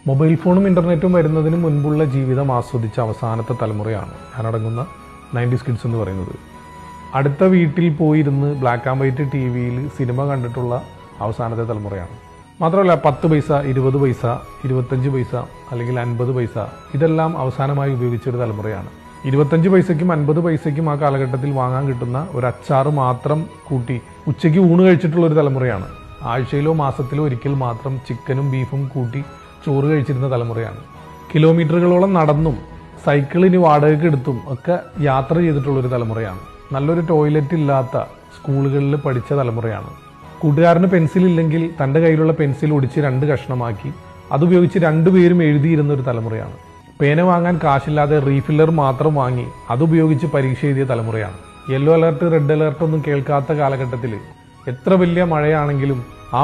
Mobile ഫോണും ഇൻ്റർനെറ്റും വരുന്നതിന് മുൻപുള്ള ജീവിതം ആസ്വദിച്ച അവസാനത്തെ തലമുറയാണ് ഞാനടങ്ങുന്ന 90s കിഡ്സ് എന്ന് പറയുന്നത്. അടുത്ത വീട്ടിൽ പോയിരുന്ന് ബ്ലാക്ക് ആൻഡ് വൈറ്റ് ടി വിയിൽ സിനിമ കണ്ടിട്ടുള്ള അവസാനത്തെ തലമുറയാണ്. മാത്രമല്ല 10 പൈസ, 20 പൈസ, 25 പൈസ അല്ലെങ്കിൽ 50 പൈസ ഇതെല്ലാം അവസാനമായി ഉപയോഗിച്ചൊരു തലമുറയാണ്. 25 പൈസയ്ക്കും 50 പൈസയ്ക്കും ആ കാലഘട്ടത്തിൽ വാങ്ങാൻ കിട്ടുന്ന ഒരു അച്ചാറ് മാത്രം കൂട്ടി ഉച്ചയ്ക്ക് ഊണ് കഴിച്ചിട്ടുള്ള ഒരു തലമുറയാണ്. ആഴ്ചയിലോ മാസത്തിലോ ഒരിക്കൽ മാത്രം ചിക്കനും ബീഫും കൂട്ടി ചോറ് കഴിച്ചിരുന്ന തലമുറയാണ്. കിലോമീറ്ററുകളോളം നടന്നും സൈക്കിളിന് വാടകയ്ക്ക് എടുത്തും ഒക്കെ യാത്ര ചെയ്തിട്ടുള്ളൊരു തലമുറയാണ്. നല്ലൊരു ടോയ്ലറ്റ് ഇല്ലാത്ത സ്കൂളുകളിൽ പഠിച്ച തലമുറയാണ്. കൂട്ടുകാരന് പെൻസിൽ ഇല്ലെങ്കിൽ തൻ്റെ കയ്യിലുള്ള പെൻസിൽ ഒടിച്ച് 2 കഷ്ണമാക്കി അതുപയോഗിച്ച് 2 പേരും എഴുതിയിരുന്ന ഒരു തലമുറയാണ്. പേന വാങ്ങാൻ കാശില്ലാതെ റീഫില്ലർ മാത്രം വാങ്ങി അതുപയോഗിച്ച് പരീക്ഷ എഴുതിയ തലമുറയാണ്. യെല്ലോ അലർട്ട്, റെഡ് അലർട്ട് ഒന്നും കേൾക്കാത്ത കാലഘട്ടത്തിൽ എത്ര വലിയ മഴയാണെങ്കിലും ആ